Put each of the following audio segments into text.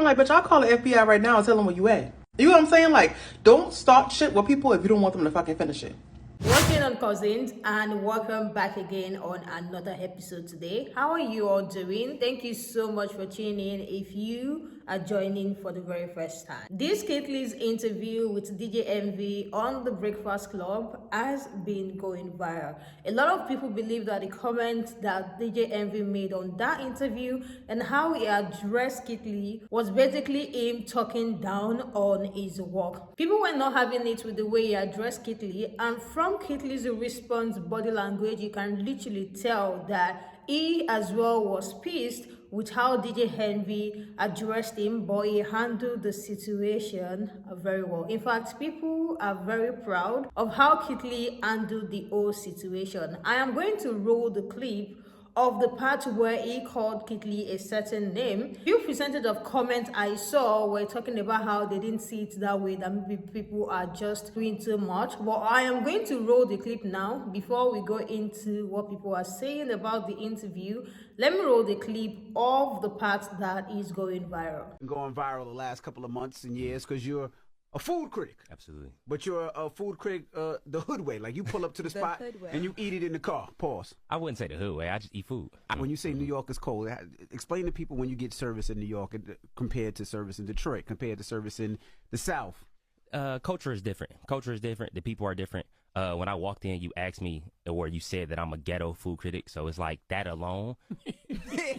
Like, bitch, I'll call the FBI right now and tell them where you at. You know what I'm saying? Like, don't start shit with people if you don't want them to fucking finish it. What's going on, cousins, and welcome back again on another episode today. How are you all doing? Thank you so much for tuning in if you are joining for the very first time. This Caitlyn's interview with DJ Envy on the Breakfast Club has been going viral. A lot of people believe that the comment that DJ Envy made on that interview and how he addressed Caitlyn was basically him talking down on his work. People were not having it with the way he addressed Caitlyn, and from Caitlyn's response, body language, you can literally tell that he as well was pissed with how DJ Envy addressed him, but he handled the situation very well. In fact, people are very proud of how Caitlyn handled the whole situation. I am going to roll the clip of the part where he called Caitlyn a certain name. Few percentage of comments I saw were talking about how they didn't see it that way, that maybe people are just doing too much. But I am going to roll the clip now before we go into what people are saying about the interview. Let me roll the clip of the part that is going viral. Going viral the last couple of months and years because you're a food critic. Absolutely. But you're a food critic the hood way. Like, you pull up to the spot and you eat it in the car. Pause. I wouldn't say the hood way. I just eat food. When you say New York is cold, explain to people when you get service in New York compared to service in Detroit, compared to service in the South. Culture is different. Culture is different. The people are different. When I walked in, you asked me, or you said that I'm a ghetto food critic. So it's like that alone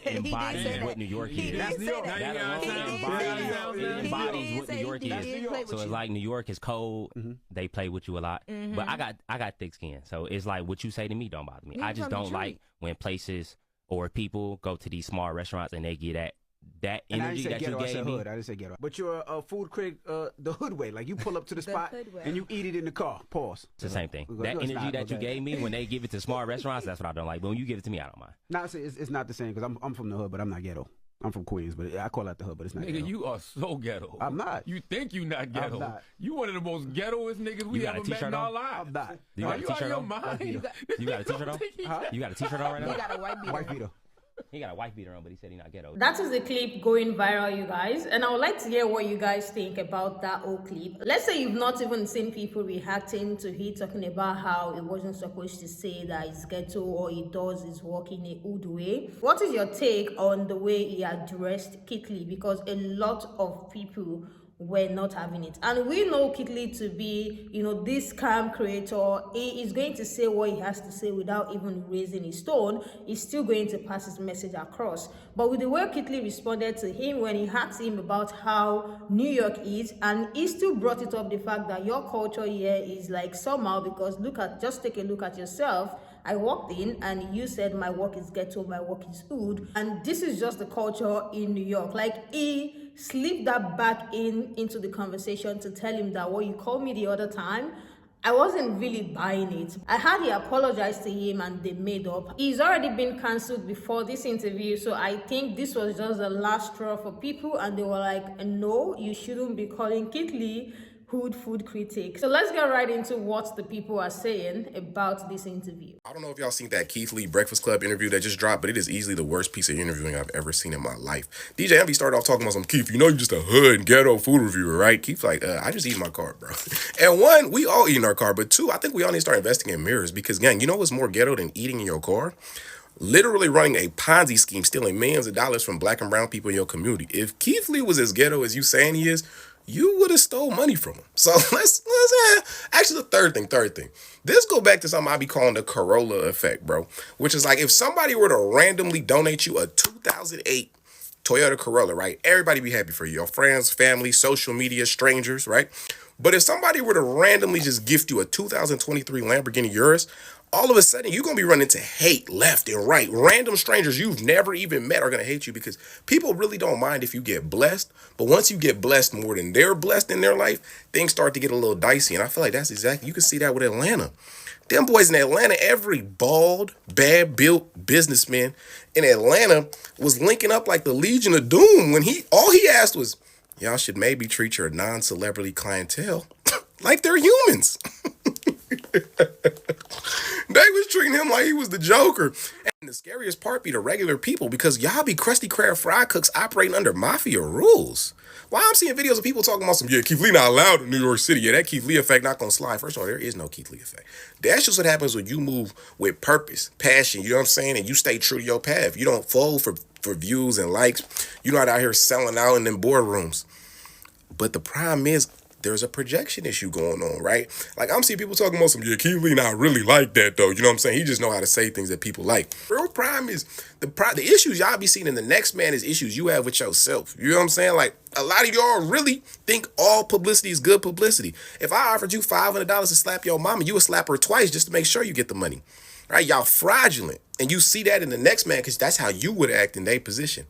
embodies what New York is. That's New York. That alone embodies what New York is. So it's like New York is cold. They play with you a lot. But I got thick skin. So it's like what you say to me don't bother me. I just don't like when places or people go to these small restaurants and they get that energy that you gave me. I didn't say ghetto. But you're a food critic the hood way. Like, you pull up to the spot and you eat it in the car. Pause. It's the same thing. That energy that you gave me when they give it to small restaurants, that's what I don't like. But when you give it to me, I don't mind. No, it's not the same because I'm from the hood, but I'm not ghetto. I'm from Queens, but I call that the hood, but it's not nigga, ghetto. you are so ghetto. I'm not. You think you not ghetto. I'm not. You one of the most ghettoest niggas we ever met in our lives. I'm not. You got a t-shirt on? You got a t-shirt on? You got a t-shirt on right now? He got a white beater. He got a wife beater on, but he said he's not ghetto. That is the clip going viral, you guys, and I would like to hear what you guys think about that whole clip. Let's say you've not even seen people reacting to he talking about how he wasn't supposed to say that he's ghetto or he does his work in a hood way. What is your take on the way he addressed Caitlyn? Because a lot of people were not having it, and we know Caitlyn to be, this scam creator. He is going to say what he has to say without even raising his tone. He's still going to pass his message across. But with the way Caitlyn responded to him when he asked him about how New York is, and he still brought it up, the fact that your culture here is like somehow, because just take a look at yourself. I walked in and you said my work is ghetto, my work is hood, and this is just the culture in New York. Like, he slipped that back into the conversation to tell him that what you called me the other time, I wasn't really buying it. I had he apologized to him and they made up. He's already been cancelled before this interview, so I think this was just the last straw for people, and they were like, no, you shouldn't be calling Caitlyn hood food critic. So let's get right into what the people are saying about this interview. I don't know if y'all seen that Keith Lee Breakfast Club interview that just dropped, but it is easily the worst piece of interviewing I've ever seen in my life. DJ Envy started off talking about some, Keith, you're just a hood and ghetto food reviewer, right? Keith's like, I just eat in my car, bro. And one, we all eat in our car, but two, I think we all need to start investing in mirrors because, gang, you know what's more ghetto than eating in your car? Literally running a Ponzi scheme, stealing millions of dollars from black and brown people in your community. If Keith Lee was as ghetto as you saying he is, you would have stole money from him. So let's actually the third thing. This go back to something I be calling the Corolla effect, bro. Which is like, if somebody were to randomly donate you a 2008 Toyota Corolla, right? Everybody be happy for you. Your friends, family, social media, strangers, right? But if somebody were to randomly just gift you a 2023 Lamborghini Urus, all of a sudden, you're going to be running into hate left and right. Random strangers you've never even met are going to hate you because people really don't mind if you get blessed. But once you get blessed more than they're blessed in their life, things start to get a little dicey. And I feel like that's exactly, you can see that with Atlanta. Them boys in Atlanta, every bald, bad-built businessman in Atlanta was linking up like the Legion of Doom when all he asked was, y'all should maybe treat your non-celebrity clientele like they're humans. They was treating him like he was the Joker. And the scariest part be the regular people, because y'all be Krusty Krab fry cooks operating under mafia rules. Why I'm seeing videos of people talking about some, yeah, Keith Lee not allowed in New York City. Yeah, that Keith Lee effect not gonna slide. First of all, there is no Keith Lee effect. That's just what happens when you move with purpose, passion, you know what I'm saying? And you stay true to your path. You don't fold for views and likes. You're not out here selling out in them boardrooms. But the problem is, there's a projection issue going on, right? Like, I'm seeing people talking about some, yeah, Keith Lee not really like that, though. You know what I'm saying? He just know how to say things that people like. Real problem is, the issues y'all be seeing in the next man is issues you have with yourself. You know what I'm saying? Like, a lot of y'all really think all publicity is good publicity. If I offered you $500 to slap your mama, you would slap her twice just to make sure you get the money, right? Y'all fraudulent. And you see that in the next man because that's how you would act in their position.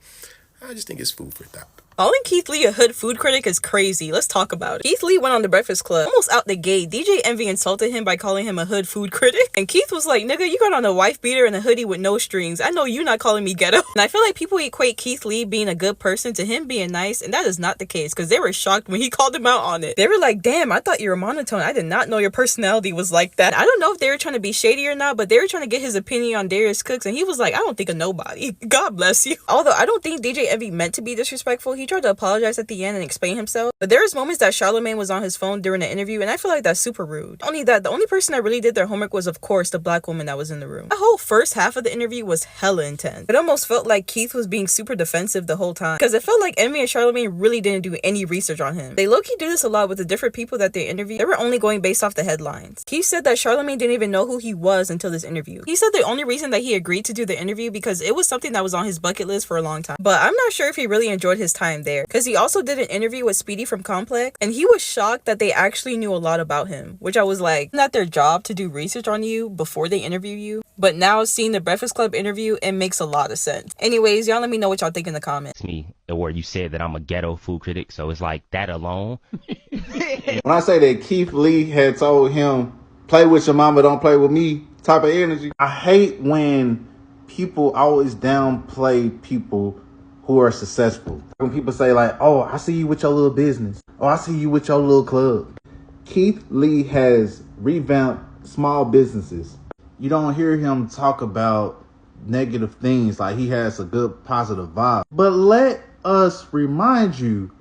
I just think it's food for thought. Calling Keith Lee a hood food critic is crazy. Let's talk about it. Keith Lee went on The Breakfast Club. Almost out the gate, DJ Envy insulted him by calling him a hood food critic. And Keith was like, nigga, you got on a wife beater and a hoodie with no strings. I know you not calling me ghetto. And I feel like people equate Keith Lee being a good person to him being nice. And that is not the case, because they were shocked when he called him out on it. They were like, damn, I thought you were monotone. I did not know your personality was like that. I don't know if they were trying to be shady or not, but they were trying to get his opinion on Darius Cooks. And he was like, I don't think of nobody. God bless you. Although I don't think DJ Envy meant to be disrespectful. He tried to apologize at the end and explain himself, but there was moments that Charlamagne was on his phone during the interview, and I feel like that's super rude. Only that, the only person that really did their homework was, of course, the black woman that was in the room. The whole first half of the interview was hella intense. It almost felt like Keith was being super defensive the whole time, because it felt like Envy and Charlamagne really didn't do any research on him. They low-key do this a lot with the different people that they interview. They were only going based off the headlines. Keith said that Charlamagne didn't even know who he was until this interview. He said the only reason that he agreed to do the interview because it was something that was on his bucket list for a long time. But I'm not sure if he really enjoyed his time there, because he also did an interview with Speedy from Complex, and he was shocked that they actually knew a lot about him, which I was like, isn't that their job to do research on you before they interview you? But now seeing the Breakfast Club interview, it makes a lot of sense. Anyways, y'all let me know what y'all think in the comments. It's me, or you said that I'm a ghetto food critic, so it's like that alone. When I say that Keith Lee had told him, play with your mama, don't play with me type of energy, I hate when people always downplay people who are successful. When people say like, oh, I see you with your little business. Oh, I see you with your little club. Keith Lee has revamped small businesses. You don't hear him talk about negative things, like he has a good positive vibe. But let us remind you,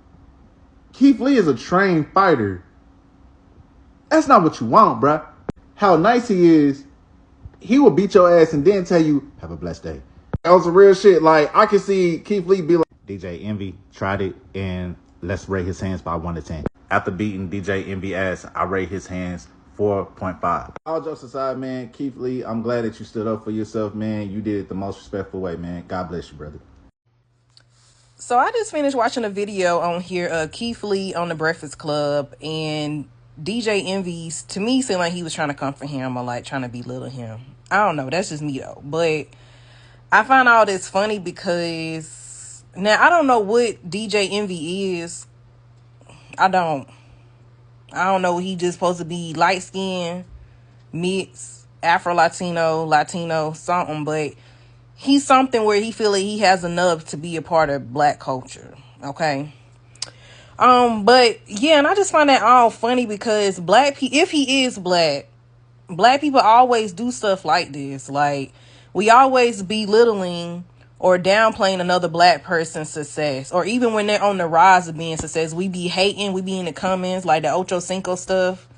Keith Lee is a trained fighter. That's not what you want, bruh. How nice he is, he will beat your ass and then tell you, have a blessed day. That was some real shit. Like, I can see Keith Lee be like, DJ Envy tried it, and let's rate his hands by 1 to 10. After beating DJ Envy ass, I rate his hands 4.5. All jokes aside, man, Keith Lee, I'm glad that you stood up for yourself, man. You did it the most respectful way, man. God bless you, brother. So I just finished watching a video on here of Keith Lee on The Breakfast Club, and DJ Envy's, to me, seemed like he was trying to come for him or like trying to belittle him. I don't know. That's just me though. But I find all this funny because now I don't know what DJ Envy is. I don't know. He just supposed to be light skinned, mixed, Afro Latino, something, but he's something where he feel like he has enough to be a part of black culture. Okay. But yeah, and I just find that all funny because if he is black people always do stuff like this. Like, we always belittling or downplaying another black person's success, or even when they're on the rise of being success, we be hating, we be in the comments, like the Ocho Cinco stuff.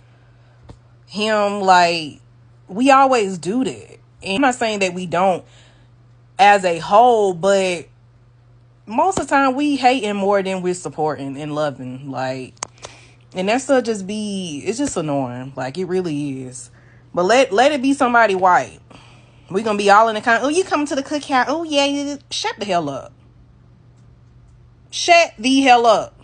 Like, we always do that. And I'm not saying that we don't as a whole, but most of the time we hating more than we're supporting and loving. Like, and that stuff it's just annoying. Like, it really is. But let it be somebody white. We're going to be all in the comment. Oh, you coming to the cookout? Oh, yeah. Shut the hell up. Shut the hell up.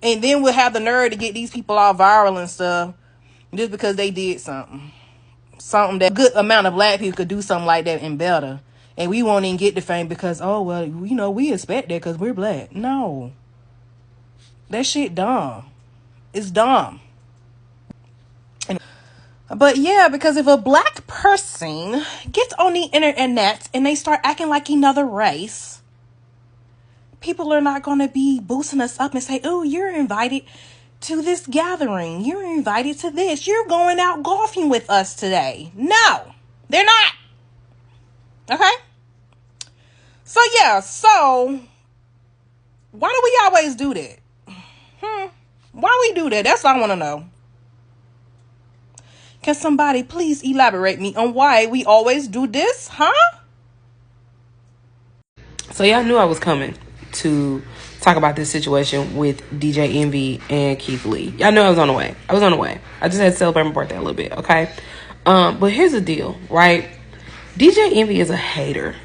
And then we'll have the nerve to get these people all viral and stuff just because they did something. Something that a good amount of black people could do something like that and better. And we won't even get the fame because, oh, well, you know, we expect that because we're black. No. That shit dumb. It's dumb. But yeah, because if a black person gets on the internet and they start acting like another race, people are not going to be boosting us up and say, oh, you're invited to this gathering. You're invited to this. You're going out golfing with us today. No, they're not. Okay? So, yeah. So, why do we always do that? Why we do that? That's all I want to know. Can somebody please elaborate me on why we always do this? Huh? So y'all knew I was coming to talk about this situation with DJ Envy and Keith Lee. Y'all knew I was on the way. I just had to celebrate my birthday a little bit, okay? But here's the deal, right? DJ Envy is a hater.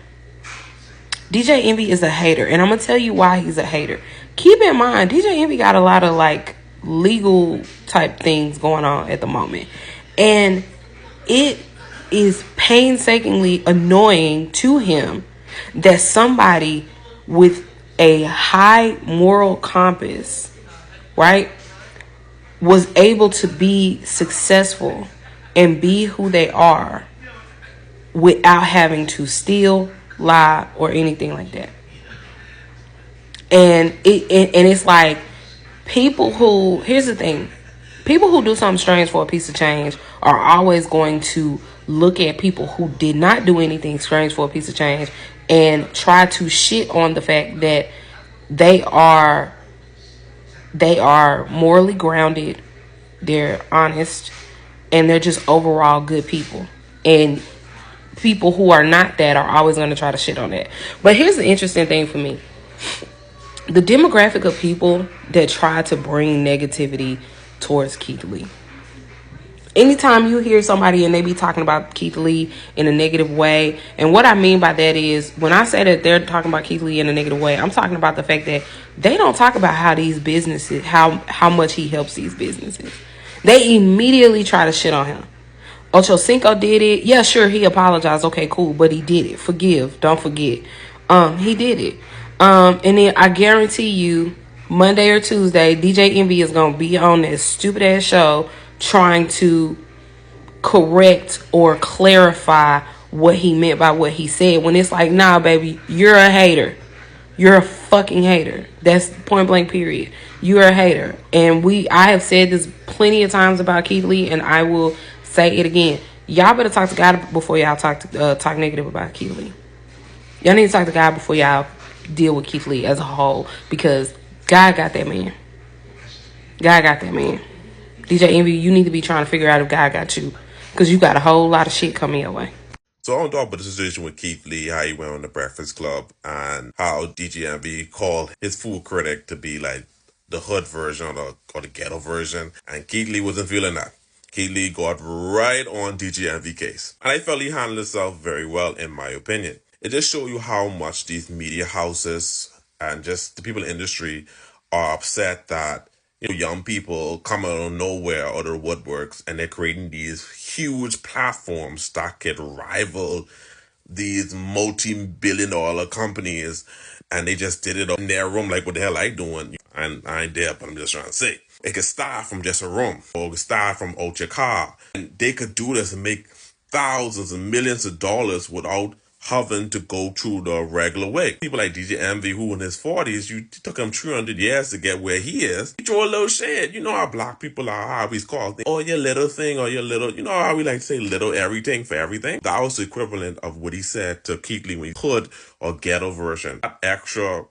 DJ Envy is a hater, and I'm gonna tell you why he's a hater. Keep in mind, DJ Envy got a lot of like legal type things going on at the moment, and it is painstakingly annoying to him that somebody with a high moral compass, right, was able to be successful and be who they are without having to steal, lie, or anything like that. And it's like people who, here's the thing, people who do something strange for a piece of change are always going to look at people who did not do anything strange for a piece of change and try to shit on the fact that they are morally grounded, they're honest, and they're just overall good people. And people who are not that are always going to try to shit on that. But here's the interesting thing for me. The demographic of people that try to bring negativity towards Keith Lee. Anytime you hear somebody and they be talking about Keith Lee in a negative way, and what I mean by that is, when I say that they're talking about Keith Lee in a negative way, I'm talking about the fact that they don't talk about how these businesses, how much he helps these businesses. They immediately try to shit on him. Ocho Cinco did it. Yeah, sure, he apologized. Okay, cool, but he did it. Forgive, don't forget. He did it. And then I guarantee you, Monday or Tuesday, DJ Envy is gonna be on this stupid ass show trying to correct or clarify what he meant by what he said, when it's like, nah, baby, you're a hater. You're a fucking hater. That's point blank period. You're a hater. And I have said this plenty of times about Keith Lee, and I will say it again. Y'all better talk to God before y'all talk negative about Keith Lee. Y'all need to talk to God before y'all deal with Keith Lee as a whole, because God got that man. God got that man. DJ Envy, you need to be trying to figure out if God got you, because you got a whole lot of shit coming your way. So I want to talk about the situation with Keith Lee, how he went on the Breakfast Club, and how DJ Envy called his food critic to be like the hood version or the ghetto version, and Keith Lee wasn't feeling that. Keith Lee got right on DJ Envy case, and I felt he handled himself very well, in my opinion. It just shows you how much these media houses and just the people in the industry are upset that young people come out of nowhere or the woodworks, and they're creating these huge platforms that could rival these multi-billion-dollar companies, and they just did it in their room. Like, what the hell I doing? And I ain't there, but I'm just trying to say, it could start from just a room, or it could start from out your car, and they could do this and make thousands and millions of dollars without having to go through the regular way. People like DJ Envy, who in his 40s, you took him 300 years to get where he is. He throw a little shade. You know how black people are, how he's called, oh, your little thing, or your little, you know how we like to say little everything for everything. That was the equivalent of what he said to Keith Lee when he hood or ghetto version. That extra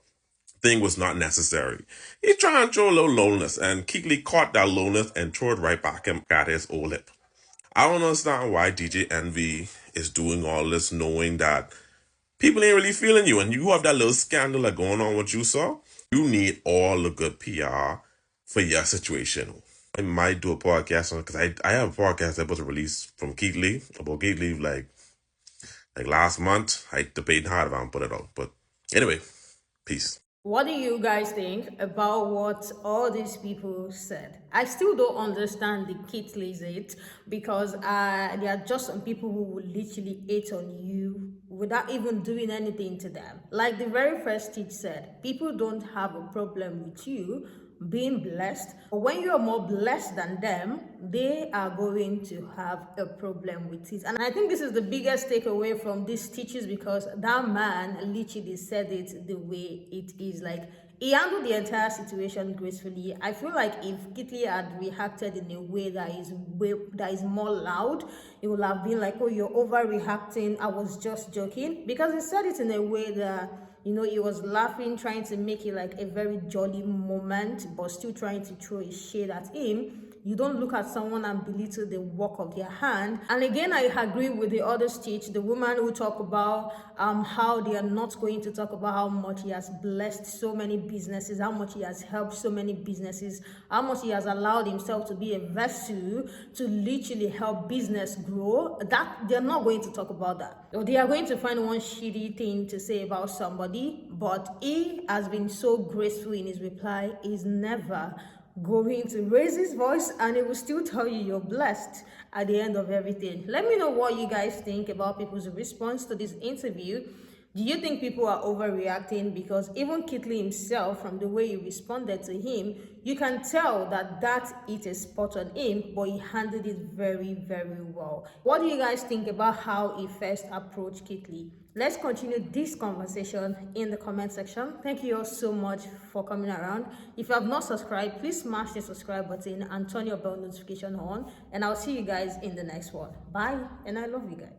thing was not necessary. He's trying to show a little loneliness, and Keith Lee caught that loneliness and threw it right back and got his old lip. I don't understand why DJ Envy is doing all this, knowing that people ain't really feeling you, and you have that little scandal that going on with you, so you need all the good PR for your situation. I might do a podcast on, because I have a podcast that was released from Keith Lee, about Keith Lee, like last month. I debated hard if I'm put it out, but anyway, peace. What do you guys think about what all these people said? I still don't understand the Keith Lee's hate, because there are just some people who will literally hate on you without even doing anything to them. Like the very first teach said, people don't have a problem with you being blessed. But when you are more blessed than them, they are going to have a problem with it. And I think this is the biggest takeaway from these teachings, because that man literally said it the way it is. Like, he handled the entire situation gracefully. I feel like if Kitty had reacted in a way that is more loud, it would have been like, oh, you're overreacting, I was just joking. Because he said it in a way that, you know, he was laughing, trying to make it like a very jolly moment, but still trying to throw a shade at him. You don't look at someone and belittle the work of their hand. And again, I agree with the other stage, the woman who talk about how they are not going to talk about how much he has blessed so many businesses, how much he has helped so many businesses, how much he has allowed himself to be a vessel to literally help business grow. That they're not going to talk about that. Or they are going to find one shitty thing to say about somebody, but he has been so graceful in his reply. He's never going to raise his voice, and it will still tell you you're blessed at the end of everything. Let me know what you guys think about people's response to this interview. Do you think people are overreacting? Because even Kitley himself, from the way he responded to him, you can tell that it is spot on him, but he handled it very, very well. What do you guys think about how he first approached Kitley? Let's continue this conversation in the comment section. Thank you all so much for coming around. If you have not subscribed, please smash the subscribe button and turn your bell notification on. And I'll see you guys in the next one. Bye, and I love you guys.